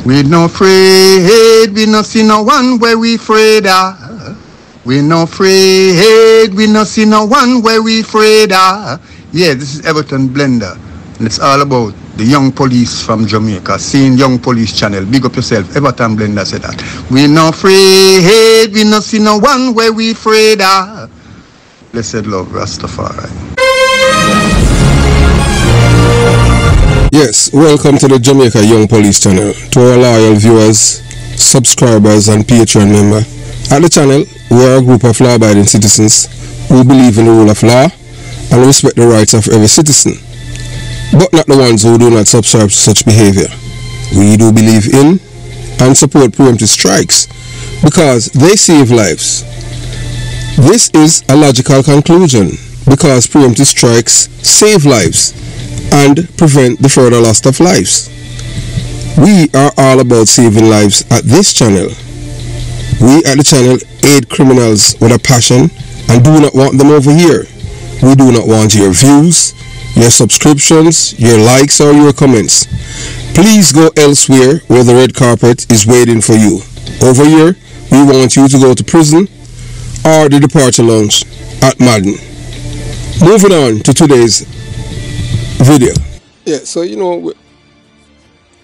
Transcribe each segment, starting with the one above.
We no afraid, we no see no one where we afraid of. We no afraid, we no see no one where we afraid of. Yeah, this is Everton Blender, and it's all about the young police from Jamaica. Seeing Young Police Channel. Big up yourself. Everton Blender said that. We no afraid, we no see no one where we afraid of. Blessed love, Rastafari. Yes, welcome to the Jamaica Young Police Channel. To our loyal viewers, subscribers and Patreon member. At the channel, we are a group of law-abiding citizens who believe in the rule of law and respect the rights of every citizen, but not the ones who do not subscribe to such behavior. We do believe in and support preemptive strikes because they save lives. This is a logical conclusion because preemptive strikes save lives and prevent the further loss of lives. We are all about saving lives at this channel. We at the channel aid criminals with a passion and do not want them over here. We do not want your views, your subscriptions, your likes or your comments. Please go elsewhere where the red carpet is waiting for you. Over here, we want you to go to prison or the departure lounge at Madden. Moving on to today's video. Yeah, so you know,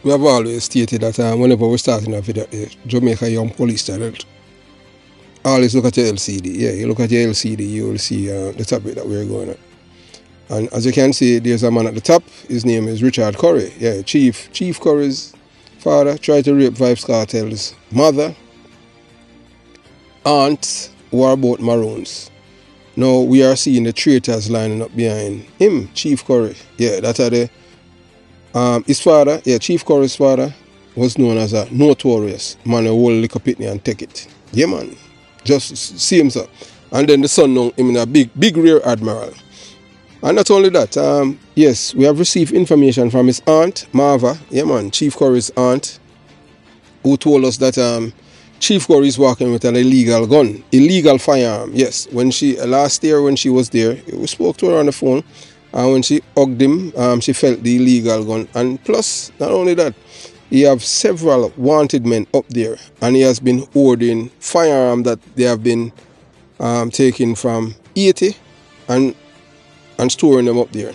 we have always stated that whenever we're starting a video, Jamaica Young Police Channel, always look at your LCD. Yeah, you look at your LCD, you will see the topic that we're going at. And as you can see, there's a man at the top. His name is Richard Curry. Yeah, Chief Curry's father tried to rape Vybz Kartel's mother, aunt, who are both Maroons. Now we are seeing the traitors lining up behind him, Chief Curry. Yeah, that's how the his father, yeah, Chief Curry's father was known as a notorious man who will lick a pitney and take it. Yeah, man. Just see him, sir. And then the son known him in a big rear admiral. And not only that, yes, we have received information from his aunt, Marva, yeah man, Chief Curry's aunt, who told us that Chief Curry is walking with an illegal gun, illegal firearm. Yes, when she last year when she was there, we spoke to her on the phone, and when she hugged him, she felt the illegal gun. And plus, not only that, he have several wanted men up there, and he has been hoarding firearm that they have been taken from Haiti and storing them up there.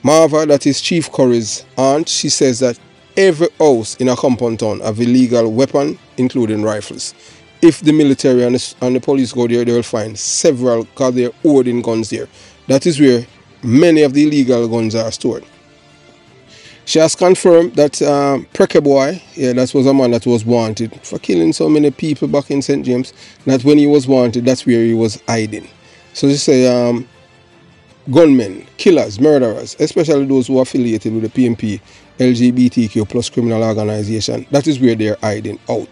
Marva, that is Chief Curry's aunt, she says that every house in a compound town have illegal weapon, including rifles. If the military and the police go there, they will find several, because they're hoarding guns there. That is where many of the illegal guns are stored. She has confirmed that Preke Boy, yeah, that was a man that was wanted for killing so many people back in St. James, that when he was wanted, that's where he was hiding. So she say gunmen, killers, murderers, especially those who are affiliated with the PMP, LGBTQ plus criminal organization, that is where they're hiding out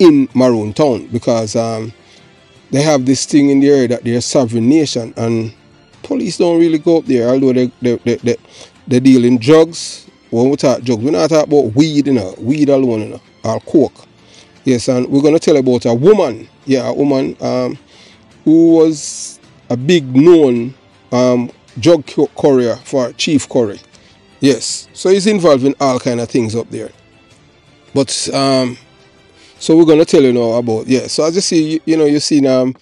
in Maroon Town, because they have this thing in the area that they're a sovereign nation, and police don't really go up there, although they deal in drugs. When we talk drugs, we're not talking about weed, you know, weed alone, you know, or coke. Yes, and we're going to tell about a woman, yeah, a woman who was a big known drug courier for Chief Curry. Yes, so he's involved in all kind of things up there. But so we're going to tell you now about, yeah, so as you see, you know, you've seen Vybz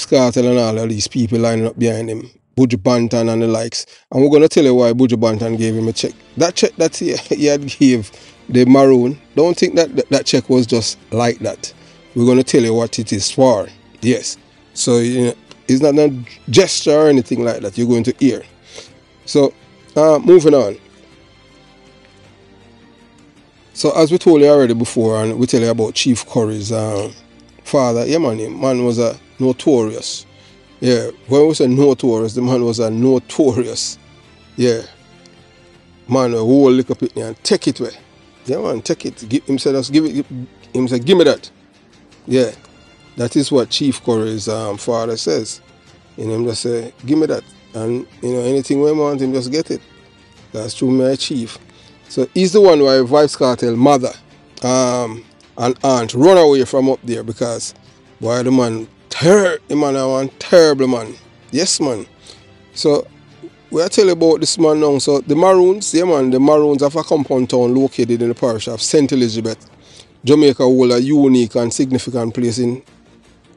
Kartel and all of these people lining up behind him, Buju Banton and the likes, and we're going to tell you why Buju Banton gave him a check. That check that he had gave the Maroon, don't think that check was just like that. We're going to tell you what it is for. Yes, so you know, it's not a gesture or anything like that you're going to hear. So moving on. So as we told you already before, and we tell you about Chief Curry's father, yeah man was a notorious. Yeah, when we say notorious, the man was a notorious. Yeah. Man, who will lick up it and take it away. Yeah man, take it. Him said us give it, him said, give me that. Yeah. That is what Chief Curry's father says. And him just say, give me that. And you know, anything we want him just get it. That's true, my chief. So he's the one why Vybz Kartel mother and aunt run away from up there, because why the man one terrible man. Yes man. So I tell you about this man now. So the Maroons, yeah man, the Maroons have a compound town located in the parish of St. Elizabeth. Jamaica hold a unique and significant place in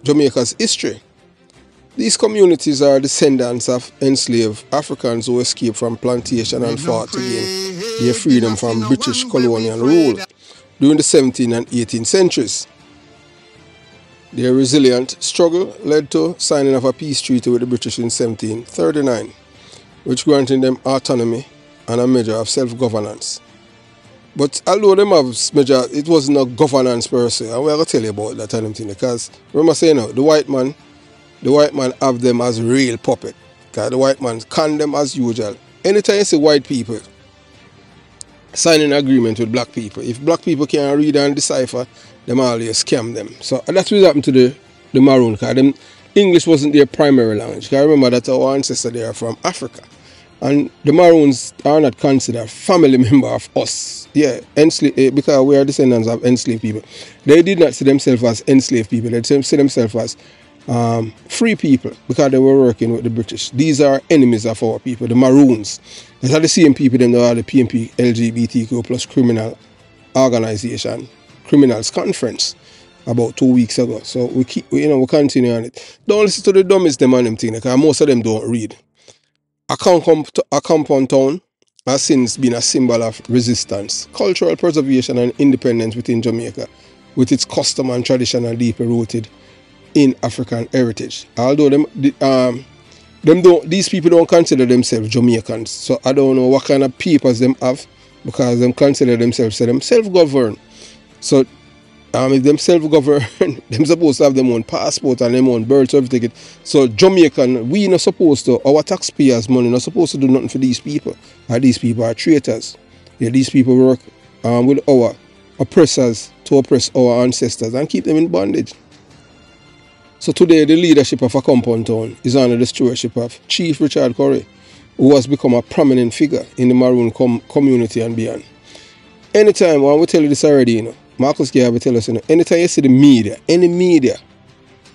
Jamaica's history. These communities are descendants of enslaved Africans who escaped from plantation and fought to gain their freedom from British colonial rule during the 17th and 18th centuries. Their resilient struggle led to signing of a peace treaty with the British in 1739, which granted them autonomy and a measure of self-governance. But although them have measure, it wasn't a governance per se, and we're going to tell you about that and thing, because remember saying now, the white man have them as real puppet, because the white man can them as usual. Anytime you see white people signing an agreement with black people, if black people can't read and decipher, them always scam them. So that's what happened to the Maroon, because them English wasn't their primary language. Because remember that our ancestors they are from Africa. And the Maroons are not considered family member of us. Yeah, because we are descendants of enslaved people. They did not see themselves as enslaved people. They see themselves as free people because they were working with the British. These are enemies of our people, the Maroons. These are the same people that are the PMP LGBTQ plus criminal organization, criminals conference about 2 weeks ago. So we continue on it. Don't listen to the dumbest them and them thing because most of them don't read. A compound town has since been a symbol of resistance, cultural preservation and independence within Jamaica, with its custom and tradition and deeply rooted in African heritage. Although these people don't consider themselves Jamaicans, so I don't know what kind of papers them have because them consider themselves self-governed. So if them self-governed, them supposed to have them own passport and them own birth certificate. So Jamaican, we not supposed to, our taxpayers' money not supposed to do nothing for these people. And these people are traitors. Yeah, these people work with our oppressors to oppress our ancestors and keep them in bondage. So today the leadership of a compound town is under the stewardship of Chief Richard Curry, who has become a prominent figure in the Maroon community and beyond. Anytime, when we tell you this already, Marcus Gay will tell us, anytime you see the media, any media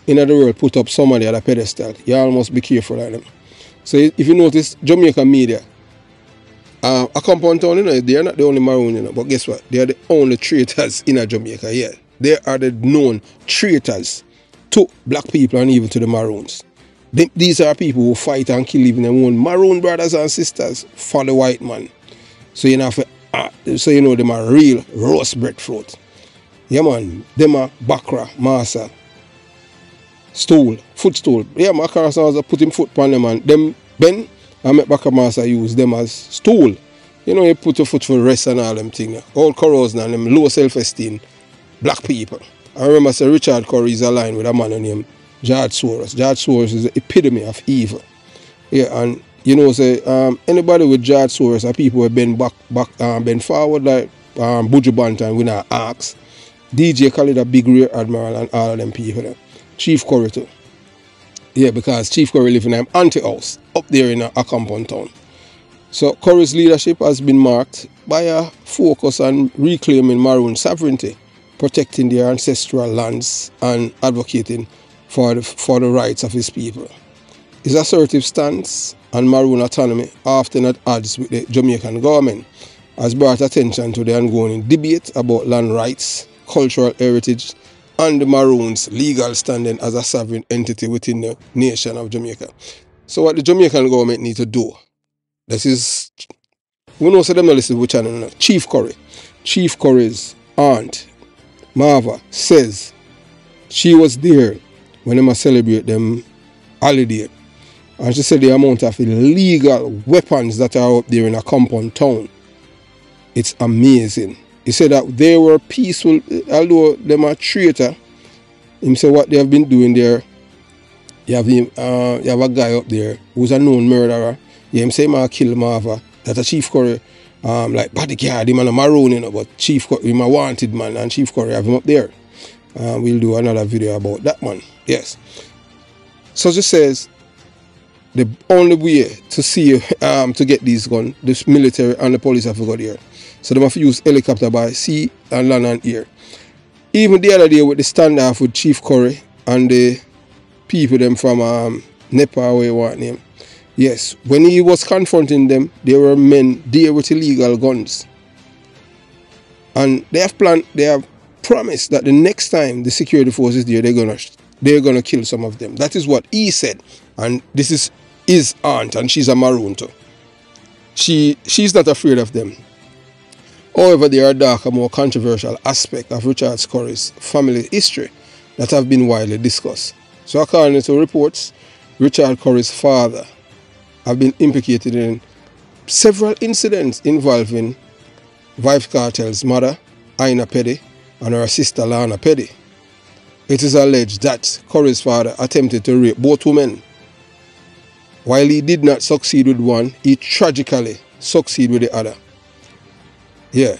in the world put up somebody at a pedestal, you almost be careful of them. So if you notice, Jamaican media, a compound town, they are not the only Maroon, but guess what? They are the only traitors in Jamaica, yeah. They are the known traitors to black people and even to the Maroons. These are people who fight and kill even their own Maroon brothers and sisters for the white man. So them are real roast breadfruit. Yeah man, them are Bakra, Massa, stool, footstool. Yeah, my car was put him foot on them and them Ben and make Bakra Massa use them as stool. You put your foot for rest and all them things. All corrosion and them low self-esteem black people. I remember Sir Richard Curry is aligned with a man named George Soros. George Soros is the epitome of evil. Yeah, and anybody with George Soros are people who bend bend forward like Buju Banton with our axe. DJ Khaled a big rear admiral and all of them people. Chief Curry too. Yeah, because Chief Curry live in an anti-house up there in a compound town. So Curry's leadership has been marked by a focus on reclaiming Maroon sovereignty, protecting their ancestral lands and advocating for the rights of his people. His assertive stance on Maroon autonomy, often at odds with the Jamaican government, has brought attention to the ongoing debate about land rights, cultural heritage, and the Maroons' legal standing as a sovereign entity within the nation of Jamaica. So what the Jamaican government need to do, this is, we know so them not listen to which channel now. Chief Curry. Chief Curry's aunt, Marva, says she was there when they celebrate them holiday. And she said the amount of illegal weapons that are up there in a compound town, it's amazing. He said that they were peaceful, although them are traitor. He said what they have been doing there. You have a guy up there who's a known murderer. Yeah, him say he kill Marva. That a Chief Curry, like bodyguard, him and a Maroon, but Chief Curry, him a wanted man, and Chief Curry have him up there. We'll do another video about that one. Yes. So she says the only way to see to get these guns, the military and the police have to go there. So they have to use helicopter by sea and land and air. Even the other day with the standoff with Chief Curry and the people them from Nepal, where you want name. Yes, when he was confronting them, there were men there with illegal guns. And they have promised that the next time the security force is there, they're gonna kill some of them. That is what he said. And this is his aunt, and she's a Maroon too. She's not afraid of them. However, there are darker, more controversial aspects of Richard Curry's family history that have been widely discussed. So according to reports, Richard Curry's father have been implicated in several incidents involving Vybz Kartel's mother, Peddie, and her sister Lorna Peddie. It is alleged that Curry's father attempted to rape both women. While he did not succeed with one, he tragically succeeded with the other. Yeah.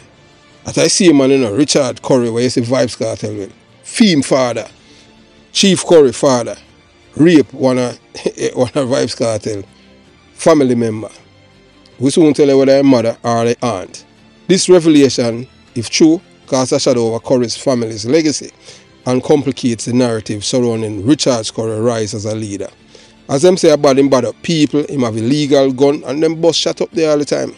As I see a man, Richard Curry, where you see Vybz Kartel with, Feme father, Chief Curry father, rape one of Vybz Kartel family member. We soon tell you whether their mother or their aunt. This revelation, if true, casts a shadow over Curry's family's legacy and complicates the narrative surrounding Richard Curry's rise as a leader. As them say about him bad up people, him have illegal gun, and them bust shut up there all the time.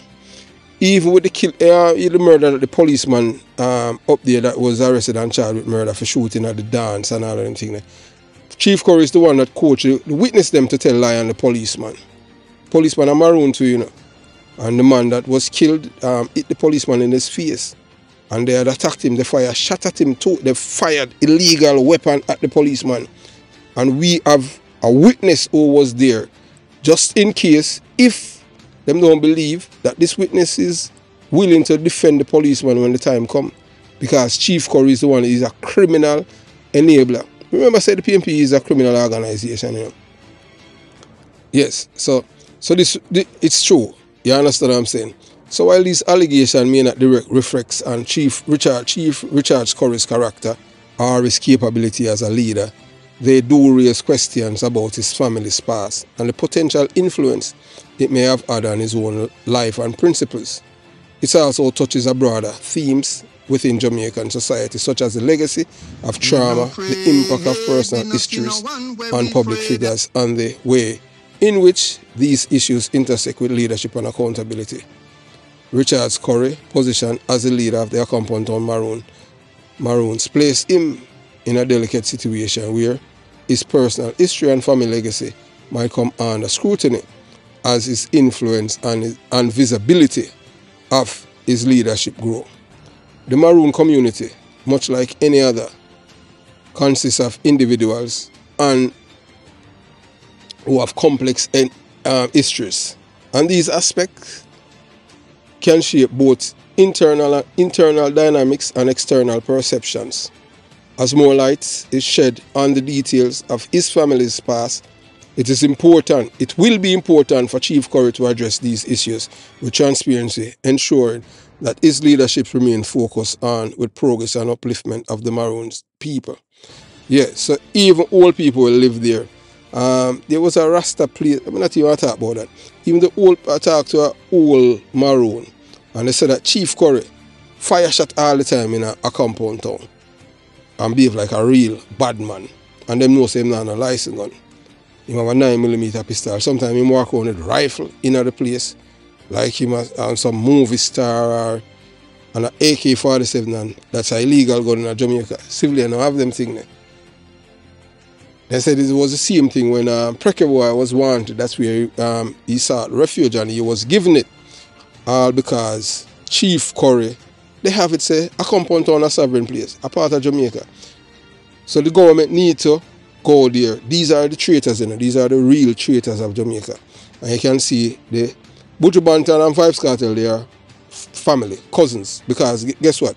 Even with the murder that the policeman up there that was arrested and charged with murder for shooting at the dance and all of them things. Chief Curry is the one that coached the witness them to tell lie on the policeman. Policeman are Maroon too, you know. And the man that was killed hit the policeman in his face. And they had attacked him, they shot at him too. They fired illegal weapon at the policeman. And we have a witness who was there, just in case, if them don't believe that this witness is willing to defend the policeman when the time comes. Because Chief Curry is the one, he's a criminal enabler. Remember I said the PNP is a criminal organization, you know. Yes, so this it's true. You understand what I'm saying? So while these allegations may not direct reflects on Chief Richard Curry's character or his capability as a leader, they do raise questions about his family's past and the potential influence it may have had on his own life and principles. It also touches a broader themes within Jamaican society, such as the legacy of trauma, the impact of personal histories on public figures, and the way in which these issues intersect with leadership and accountability. Richard Curry's position as the leader of the Accompon Town Maroons placed him in a delicate situation where his personal history and family legacy might come under scrutiny as his influence and visibility of his leadership grow. The Maroon community, much like any other, consists of individuals and who have complex histories, and these aspects can shape both internal dynamics and external perceptions. As more light is shed on the details of his family's past, it will be important for Chief Curry to address these issues with transparency, ensuring that his leadership remains focused on with progress and upliftment of the Maroons people. Yeah, so even old people will live there. There was a Rasta place, I'm not even talk about that. Even I talked to an old Maroon, and they said that Chief Curry fire shot all the time in a compound town and behave like a real bad man. And them know say him not a license gun. He have a 9mm pistol. Sometimes he walk around with a rifle in the place, like him on some movie star or an AK-47, and that's an illegal gun in Jamaica. Civilians don't have them thing there. They said it was the same thing when Precke Boy was wanted. That's where he sought refuge, and he was given it. All because Chief Curry, they have it say a compound town, a sovereign place, a part of Jamaica. So the government need to go there. These are the traitors, you know. These are the real traitors of Jamaica. And you can see the Buju Banton and Vybz Kartel, they are family, cousins. Because guess what?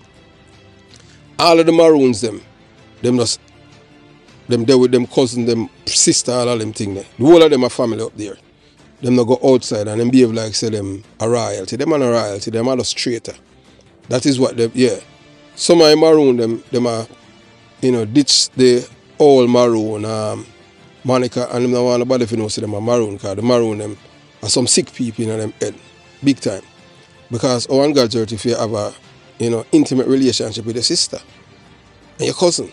All of the Maroons, them there with them cousin, them sister, all of them thing there. The whole of them are family up there. Them not go outside and them behave like say them a royalty. Them are a royalty, them are just traitor. That is what them, yeah. Some of them Maroon, them are, you know, ditch the old Maroon Monica, and them don't want nobody to know say them are Maroon, because the Maroon them are some sick people in them head. Big time. Because on God's earth, if you have a, you know, intimate relationship with your sister and your cousin.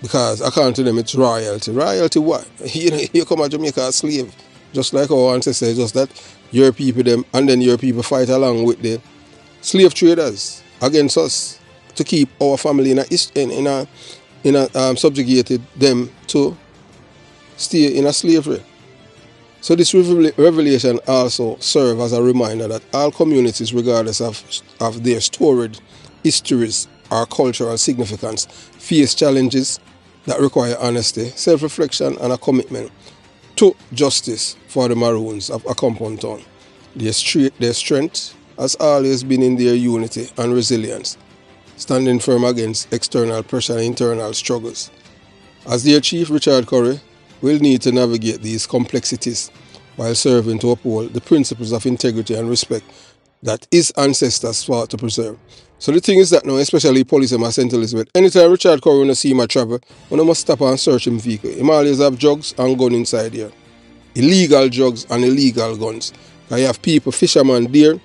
Because according to them it's royalty. Royalty what? You know, you come to Jamaica a slave. just like our ancestors, just that your people them, and then your people fight along with the slave traders against us to keep our family subjugated them to stay in a slavery. So this revelation also serves as a reminder that all communities, regardless of their storied histories or cultural significance, face challenges that require honesty, self-reflection, and a commitment to justice for the Maroons of a compound town. Their strength has always been in their unity and resilience, standing firm against external pressure and internal struggles. As their chief, Richard Curry, will need to navigate these complexities while serving to uphold the principles of integrity and respect that his ancestors fought to preserve. So the thing is that now, especially police in St. Elizabeth, anytime Richard Curry wanna see him travel, one must stop and search him vehicle. He always have drugs and gun inside here. Illegal drugs and illegal guns. I have people, fishermen there,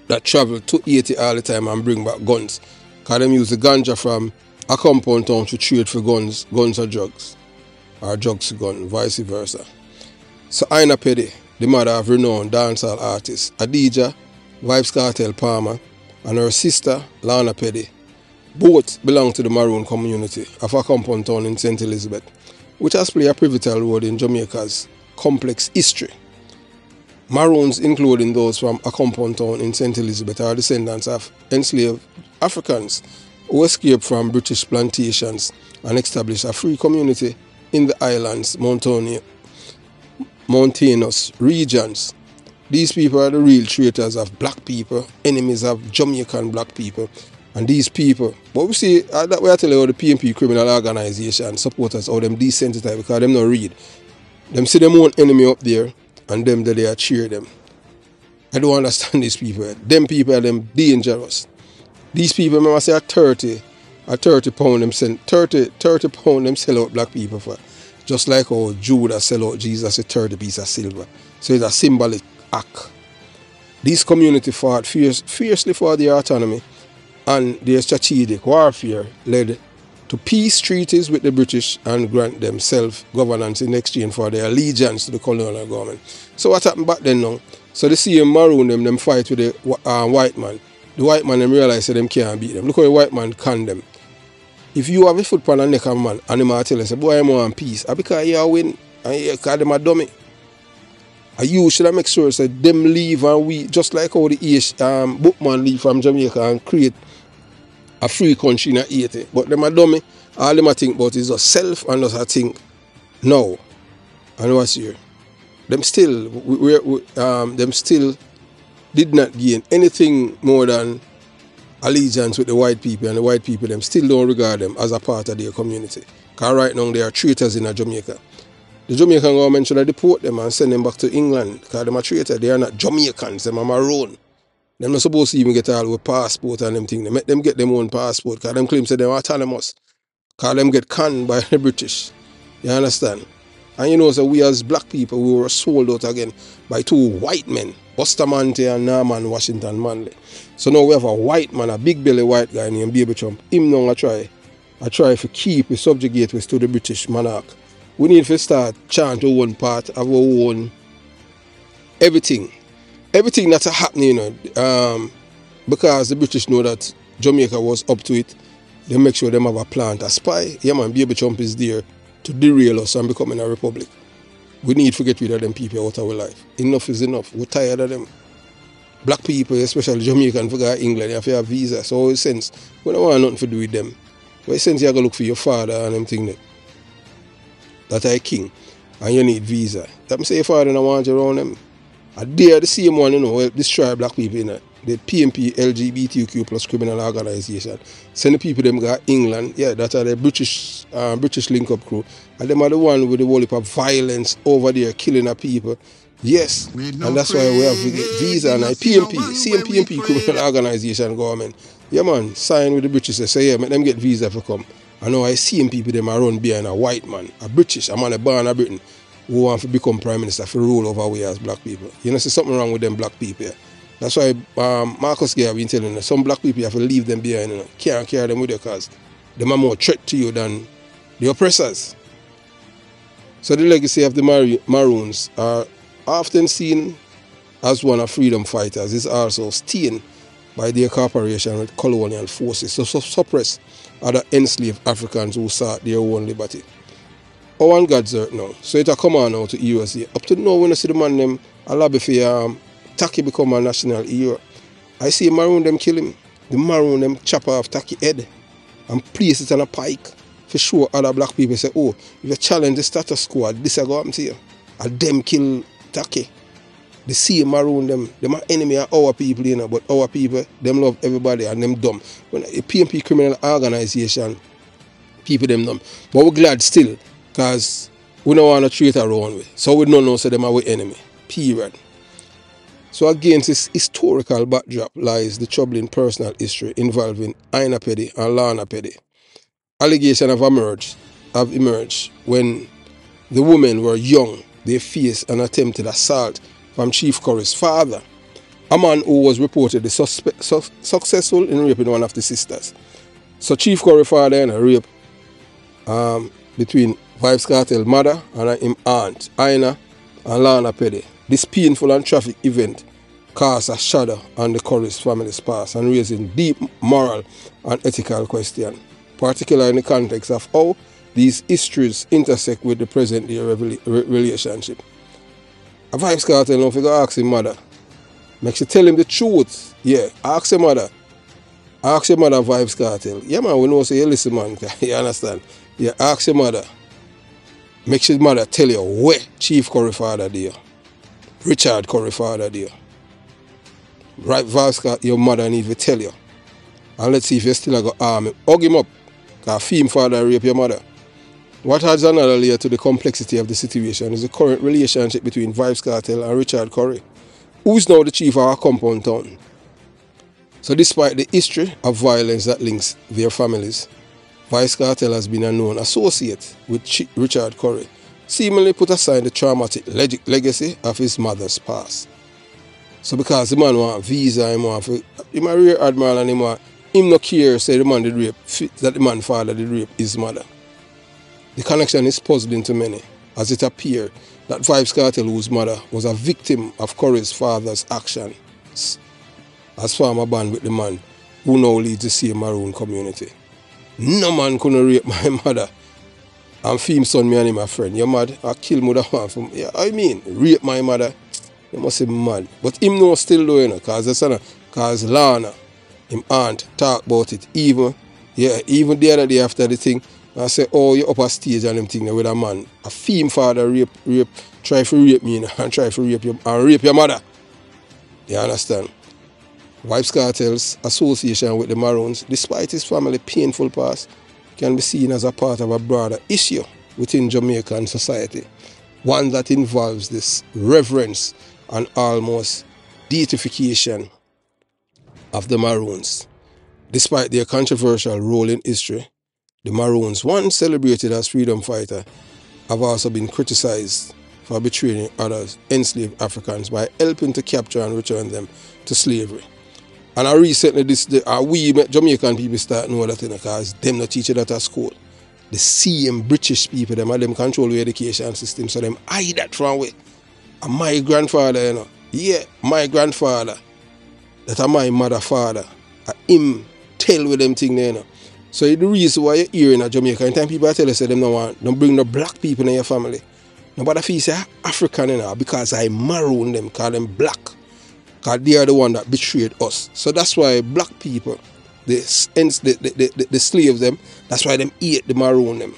that travel to 80 all the time and bring back guns. Because them use the ganja from a compound town to trade for guns or drugs. Or drugs to gun, vice versa. So Ina Peddie, the mother of renowned dancehall artist Adija, Vybz Kartel Palmer, and her sister Lorna Peddie, both belong to the Maroon community of a compound town in St. Elizabeth, which has played a pivotal role in Jamaica's complex history. Maroons, including those from a compound town in St. Elizabeth, are descendants of enslaved Africans who escaped from British plantations and established a free community in the island's mountainous regions. These people are the real traitors of black people, enemies of Jamaican black people. And these people, but we see that we are telling you the PNP criminal organization supporters how them desensitized because them not read. Them see them own enemy up there and them that they are cheer them. I don't understand these people. Them people are them dangerous. These people, remember I say a 30 pound them send 30 pound them sell out black people for. Just like how Judah sell out Jesus a 30 piece of silver. So it's a symbolic act. These community fought fiercely for their autonomy, and their strategic warfare led to peace treaties with the British and grant them self-governance in exchange for their allegiance to the colonial government. So what happened back then now? So they see them Maroon them fight with the white man. The white man them realize that them can't beat them. Look how the white man can them. If you have a foot on the neck of a man and them tell us, boy, I'm on peace, because you win and you call them a dummy. And you should make sure that them leave and we, just like how the bookman leave from Jamaica and create a free country in 80. But them a dummy, all them a think about is just self and just a think, no. And what's here? Them still, them still did not gain anything more than allegiance with the white people, and the white people them still don't regard them as a part of their community. Because right now they are traitors in Jamaica. The Jamaican government should deport them and send them back to England because they are traitors. They are not Jamaicans, they are Maroon. They're not supposed to even get all with passport and them things. They make them get them own passport because them claim that they are autonomous. Because them get canned by the British. You understand? And you know, so we as black people, we were sold out again by two white men, Bustamante and Norman Washington Manley. So now we have a white man, a big belly white guy named Baby Trump. Him now I try to keep, we subjugate us to the British monarch. We need to start chant our own part of our own everything. Everything that's happening, you know, because the British know that Jamaica was up to it, they make sure they have a plan to spy. Yeah man, Baby Trump is there to derail us and becoming a republic. We need to get rid of them people out of our life. Enough is enough. We're tired of them. Black people, especially Jamaican, forgot England, you have to have visa. So it sense, we don't want nothing to do with them. But it sense you have to look for your father and them thing that are a king and you need visa. That say your father don't want you around them. And they're the same one, you know, will destroy black people, you know. The PNP LGBTQ plus criminal organization. Send the people them got England, yeah, that are the British link-up crew. And them are the one with the whole heap of violence over there, killing the people. Yes, and that's why we have visa and PNP, same PNP criminal organization government. Yeah man, sign with the British, say yeah, make them get visa for come. I know I see people them are run behind a white man, a British, a man born in Britain, who want to become prime minister for rule over we as black people. You know, see something wrong with them black people here. That's why Marcus Gay have been telling us, some black people you have to leave them behind, you know. Can't carry them with you because they are more threat to you than the oppressors. So the legacy of the Maroons are often seen as one of freedom fighters, is also stained by their cooperation with colonial forces to suppress other enslaved Africans who sought their own liberty. Oh, on God's earth now. So it a come on now to USA. Up to now, when I see the man them a lobby for Taki become a national hero. I see Maroon them kill him. The Maroon them chop off Taki head and place it on a pike. For sure, other black people say, oh, if you challenge the status quo, this will go happen to you. And them kill Taki. The same Maroon them are enemy of our people, you know, but our people, them love everybody and them dumb. When a PMP criminal organization, people them dumb. But we're glad still, because we don't want to treat around with. So we don't know so them are our enemy. Period. So against this historical backdrop lies the troubling personal history involving Ina Peddie and Lorna Peddie. Allegations have emerged when the women were young. They faced an attempted assault from Chief Curry's father, a man who was reportedly successful in raping one of the sisters. So Chief Curry's father and a rape between Vybz Kartel mother and him aunt, Ina and Lorna Peddie. This painful and tragic event casts a shadow on the Curry's family's past and raising deep moral and ethical questions, particularly in the context of how these histories intersect with the present-day relationship. A Vybz Kartel, if you go ask him mother, make sure tell him the truth. Yeah, ask your mother. Ask your mother Vybz Kartel. Yeah, man, we know say you listen, man. You understand? Yeah, ask your mother. Make sure mother tell you where Chief Curry father there. Richard Curry father there. Right, Vybz Kartel, your mother need to tell you. And let's see if you still go arm him. Hug him up. Because Fim father rape your mother. What adds another layer to the complexity of the situation is the current relationship between Vybz Kartel and Richard Curry, who is now the chief of our compound town. So despite the history of violence that links their families, Vybz Kartel has been a known associate with Richard Curry, seemingly put aside the traumatic legacy of his mother's past. So because the man want visa, he a rear admiral and him no care say the man did rape, that the man father did rape his mother. The connection is puzzling to many, as it appears that Vybz Kartel, whose mother was a victim of Curry's father's actions, has formed a bond with the man who now leads the same Maroon community. No man couldn't rape my mother and Fim son me and him a friend. You mad? I kill mother one from, yeah, I mean, rape my mother. You must be mad. But him no still do, you know, because Lorna, him aunt, talk about it. Even the other day after the thing, I say, oh, you up a stage and them thing with a man. A Fim father try to rape me, you know, and try to rape your mother. You understand? Vybz Kartel's association with the Maroons, despite his family's painful past, can be seen as a part of a broader issue within Jamaican society, one that involves this reverence and almost deification of the Maroons. Despite their controversial role in history, the Maroons, once celebrated as freedom fighters, have also been criticized for betraying others enslaved Africans by helping to capture and return them to slavery. And recently, we Jamaican people start know that, because them not teach that at school. The same British people, them control the education system, so them hide that from way. And my grandfather, my grandfather, that are my mother father, him tell with them thing, So the reason why you're here in Jamaica, and time people tell us them don't bring no black people in your family. Nobody feels say African, because I Maroon them, call them black. Because they are the one that betrayed us. So that's why black people, the slaves them, that's why them hate the Maroon them.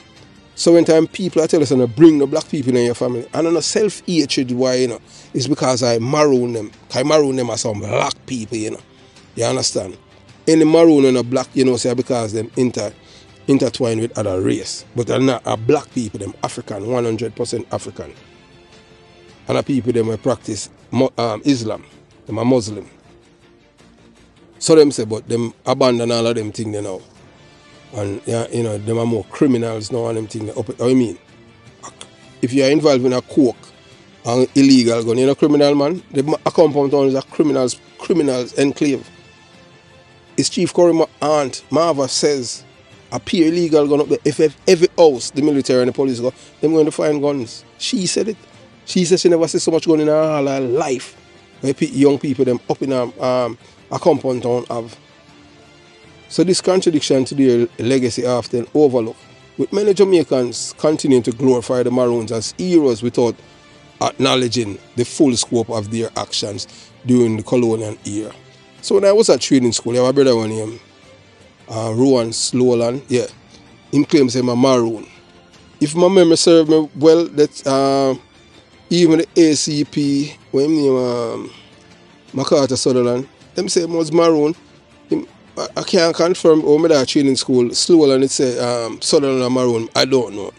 So when time people tell us bring the black people in your family, and on a self-hatred why, it's because I Maroon them. I Maroon them as some black people, You understand? Any Maroon and a black, say because them intertwined with other race. But they're not a black people, them African, 100% African. And the people them practice Islam. Them are Muslim. So them say, but them abandon all of them things now. And them are more criminals now and them things. I mean, if you are involved in a coke and illegal gun, criminal man, a compound town is a criminals enclave. His Chief Curry aunt Marva says a pure illegal gun up there. If every house the military and the police go, they're going to find guns. She said it. She said she never see so much going in her life. Where young people them up in a compound town have. So this contradiction to their legacy often overlooked, with many Jamaicans continuing to glorify the Maroons as heroes without acknowledging the full scope of their actions during the colonial era. So when I was at training school, I have a brother one named Rowan Slowland. Yeah, him claims him a Maroon. If my memory serves me well, that even the ACP, when him Kartel Sutherland, them say him was Maroon. I can't confirm or that training school Slowland it say Sutherland and Maroon. I don't know,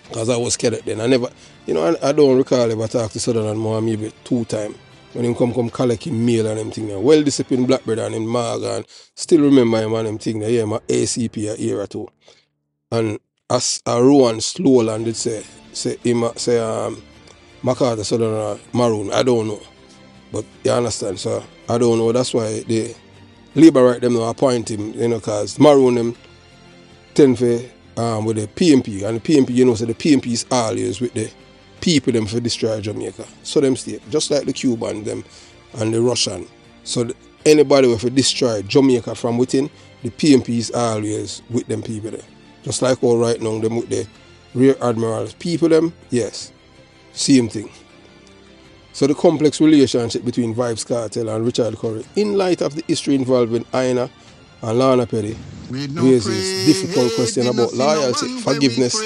because I was cadet then. I never, I don't recall ever talk to Sutherland more maybe 2 times. When him come collect him mail and them thing. Well disciplined black brother and him mag, and still remember him and them thing. Yeah, my ACP era too. And as a Rowan Slowland did say Kartel Sutherland Maroon. I don't know, but you understand, so I don't know. That's why they Labour right them now appoint him, because Maroon them tend for with the PMP, and the PMP, so the PMP is always with the people them for destroy Jamaica. So them stay, just like the Cuban them and the Russian. So anybody who destroy Jamaica from within, the PMP is always with them people there. Just like all right now, them with the Rear Admirals. People them, yes, same thing. So the complex relationship between Vybz Kartel and Richard Curry, in light of the history involving Ina and Lorna Peddie, raises difficult question about loyalty, forgiveness,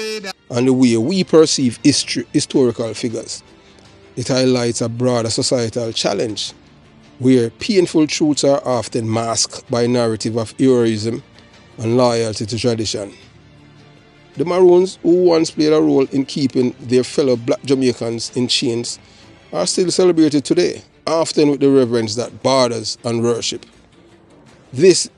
and the way we perceive historical figures. It highlights a broader societal challenge, where painful truths are often masked by narrative of heroism and loyalty to tradition. The Maroons, who once played a role in keeping their fellow black Jamaicans in chains, are still celebrated today, often with the reverence that borders on worship. This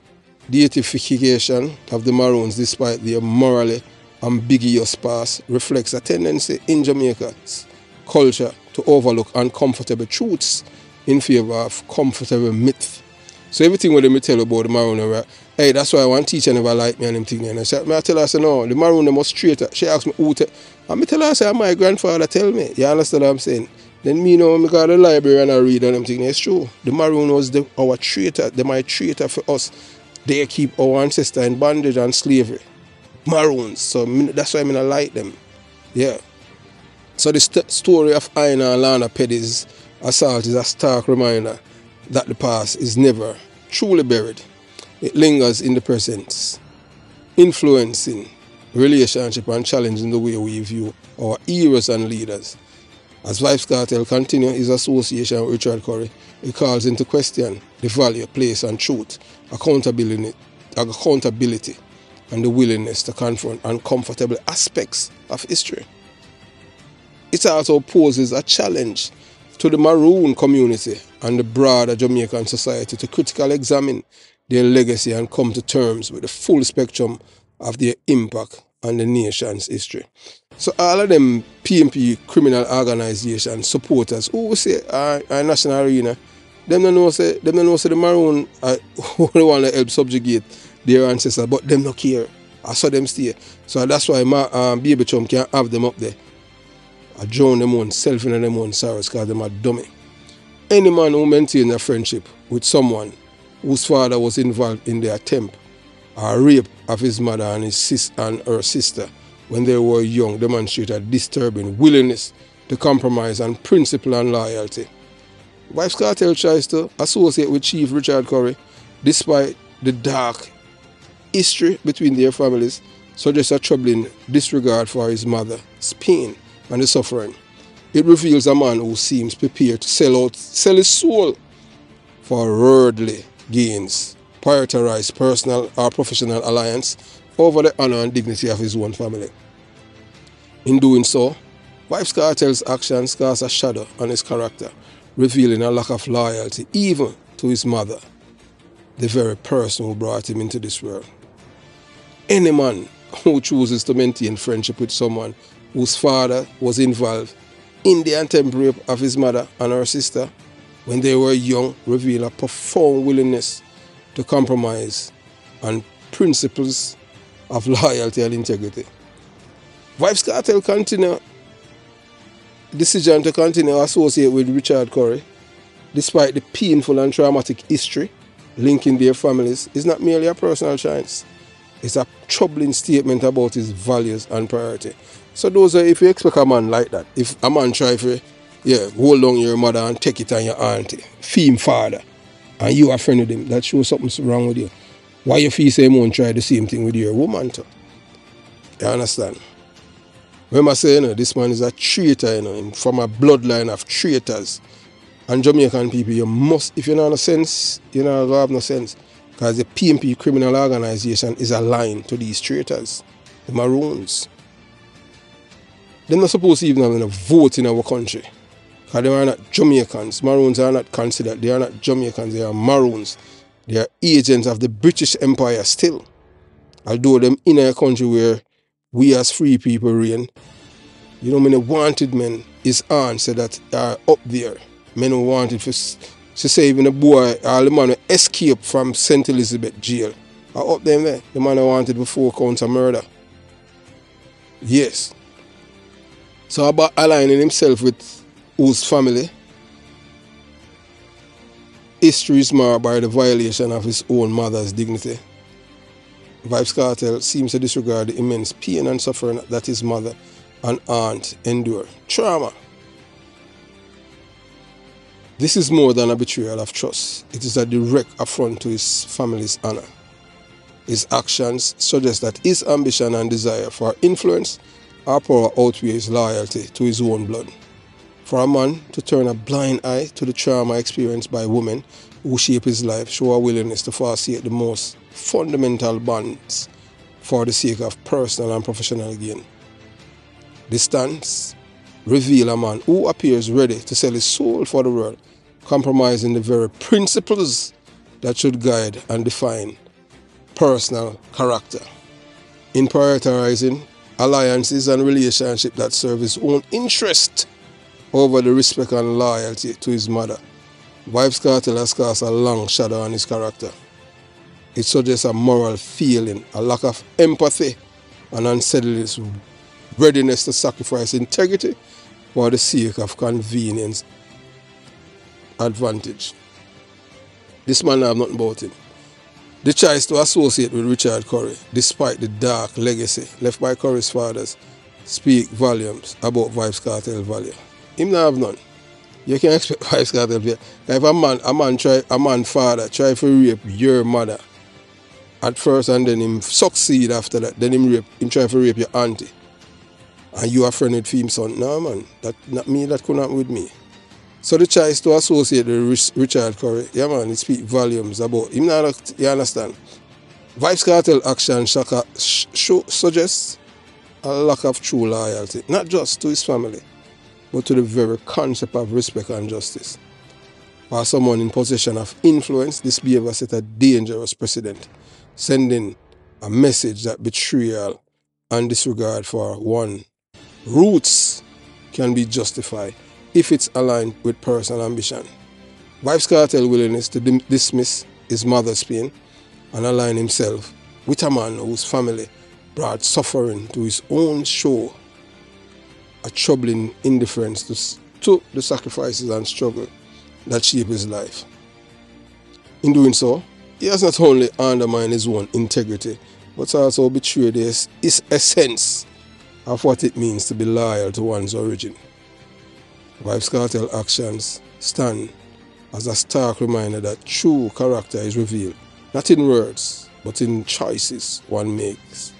deification of the Maroons, despite their morally ambiguous past, reflects a tendency in Jamaica's culture to overlook uncomfortable truths in favor of comfortable myths. So everything what they tell about the Maroon, hey, that's why one teacher never liked me and them thing. And I tell her, I say, no, the Maroon was straighter. She asked me who to, and I tell her, I say, my grandfather tell me. You understand what I'm saying? Then me know when I go to the library and I read and them thing. It's true. The Maroon was our traitor. They my traitor for us. They keep our ancestors in bondage and slavery. Maroons. So that's why I like them. Yeah. So the story of Ina and Lorna Peddie's assault is a stark reminder that the past is never truly buried. It lingers in the present, influencing relationship and challenging the way we view our heroes and leaders. As Vybz Kartel continues his association with Richard Curry, he calls into question the value, place and truth, accountability, and the willingness to confront uncomfortable aspects of history. It also poses a challenge to the Maroon community and the broader Jamaican society to critically examine their legacy and come to terms with the full spectrum of their impact on the nation's history. So all of them PMP criminal organization supporters who will say our national arena, them don't know say the Maroon only want to help subjugate their ancestors, but them not care. I saw them stay. So that's why my baby chum can't have them up there. I drown them own self in them own sorrows because them are dummy. Any man who maintains a friendship with someone whose father was involved in the attempt or rape of his mother and her sister when they were young demonstrated a disturbing willingness to compromise on principle and loyalty. Vybz Kartel tries to associate with Chief Richard Curry despite the dark history between their families, suggests a troubling disregard for his mother's pain and the suffering. It reveals a man who seems prepared to sell his soul for worldly gains, prioritize personal or professional alliance over the honor and dignity of his own family. In doing so, Vybz Kartel's actions cast a shadow on his character, revealing a lack of loyalty even to his mother, the very person who brought him into this world. Any man who chooses to maintain friendship with someone whose father was involved in the attempted rape of his mother and her sister when they were young reveal a profound willingness to compromise on principles of loyalty and integrity. Vybz Kartel continue decision to continue to associate with Richard Curry, despite the painful and traumatic history linking their families, is not merely a personal choice. It's a troubling statement about his values and priority. So those are, if you expect a man like that, if a man try to, hold on your mother and take it on your auntie, feel father, and you are a friend with him, that shows something's wrong with you. Why you feel say won't try the same thing with your woman too? You understand? Remember saying, this man is a traitor, from a bloodline of traitors. And Jamaican people, you must, if you don't have no sense, you don't have no sense. Because the PMP criminal organization is aligned to these traitors, the Maroons. They're not supposed to even have a vote in our country. Because they are not Jamaicans. Maroons are not considered. They are not Jamaicans. They are Maroons. They are agents of the British Empire still. Although them in a country where we as free people reign. You know, many wanted men, his aunt said that are up there. Men who wanted for, she say even the boy, all the man who escaped from St. Elizabeth jail are up there. The man who wanted for 4 counts of murder. Yes. So about aligning himself with whose family, history is marked by the violation of his own mother's dignity. Vybz Kartel seems to disregard the immense pain and suffering that his mother and aunt endure. Trauma. This is more than a betrayal of trust. It is a direct affront to his family's honor. His actions suggest that his ambition and desire for influence or power outweigh his loyalty to his own blood. For a man to turn a blind eye to the trauma experienced by women who shape his life show a willingness to forsake the most fundamental bonds for the sake of personal and professional gain. This stance reveals a man who appears ready to sell his soul for the world, compromising the very principles that should guide and define personal character. In prioritizing alliances and relationships that serve his own interest over the respect and loyalty to his mother, Vybz Kartel has cast a long shadow on his character. It suggests a moral failing, a lack of empathy, and unsettledness, readiness to sacrifice integrity for the sake of convenience advantage. This man have nothing about him. The choice to associate with Richard Curry, despite the dark legacy left by Curry's fathers, speak volumes about Vybz Kartel value. Him not have none. You can expect Vybz Kartel value. If a man father try to rape your mother at first and then him succeed after that, then him try to rape your auntie, and you are friend with him son. No man, that not me, that couldn't happen with me. So the choice to associate with Richard Curry, yeah man, it speaks volumes about him. You understand? Vybz Kartel action suggests a lack of true loyalty, not just to his family, but to the very concept of respect and justice. For someone in possession of influence, this behavior set a dangerous precedent, sending a message that betrayal and disregard for one's roots can be justified if it's aligned with personal ambition. Vybz Kartel's willingness to dismiss his mother's pain and align himself with a man whose family brought suffering to his own show a troubling indifference to the sacrifices and struggle that shape his life. In doing so, he has not only undermined his own integrity, but also betrayed his essence of what it means to be loyal to one's origin. Vybz Kartel actions stand as a stark reminder that true character is revealed, not in words, but in choices one makes,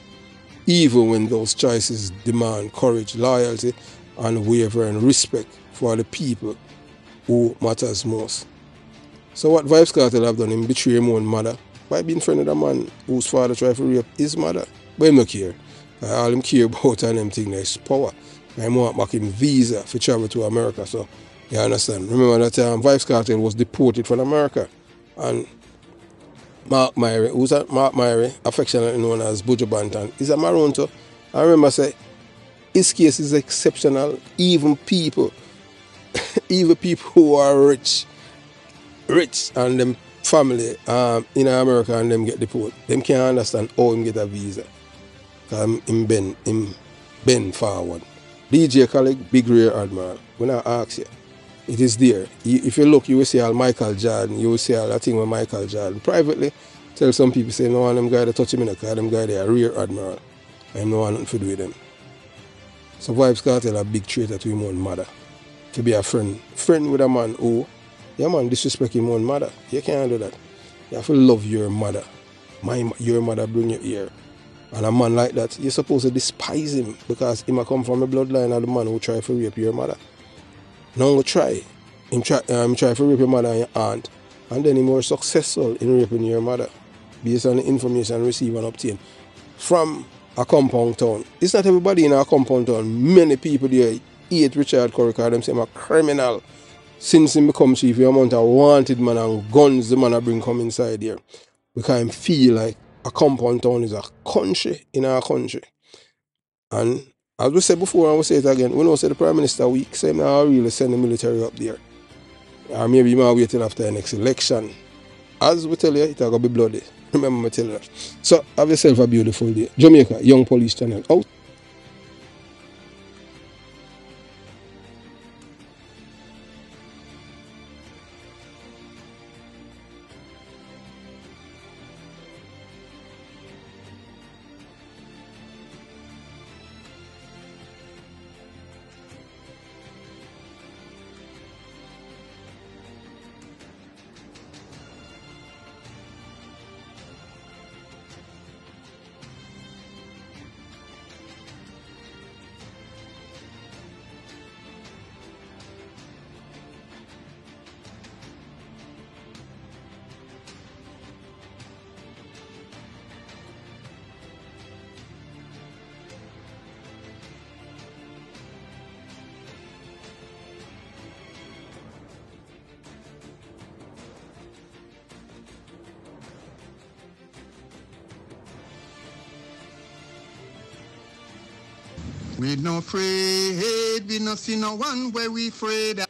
even when those choices demand courage, loyalty, and unwavering respect for the people who matters most. So what Vybz Kartel have done, him betray his own mother by being friend with a man whose father tried to rape his mother. But him not care. All him care about and them thing is power. I want back him visa for travel to America. So you understand. Remember that Vybz Kartel was deported from America. And Mark Myrie, who's that? Mark Myrie, affectionately known as Buju Banton, is a Maroon too. I remember say his case is exceptional. Even people who are rich and them family in America and them get deported, them can't understand how him get a visa. Because him bend forward. DJ Khaled, big rear admiral. When I ask you, it is there. If you look, you will see all Michael Jordan. You will see all that thing with Michael Jordan. Privately, tell some people, say, no one of them guy that touch him in the car, them guy they are rear admiral. I'm no one nothing to do with them. So Vybz Kartel a big traitor to him own mother. To be a friend with a man who, yeah man, disrespect him own mother. You can't do that. You have to love your mother. Your mother bring you here. And a man like that, you're supposed to despise him because he might come from a bloodline of the man who try to rape your mother. Now try. Him try to rape your mother and your aunt. And then he more successful in raping your mother based on the information received and obtained from a compound town. It's not everybody in a compound town. Many people there hate Richard Curry because them say I'm a criminal. Since he become chief, the amount of wanted man and guns the man bring come inside here. Because I feel like a compound town is a country in our country. And as we said before, and we say it again, we know say the Prime Minister week, say now really send the military up there. Or maybe you might wait till after the next election. As we tell you, it's going to be bloody. Remember me tell you that. So have yourself a beautiful day. Jamaica, Young Police Channel out. We no afraid, we no see no one where we afraid.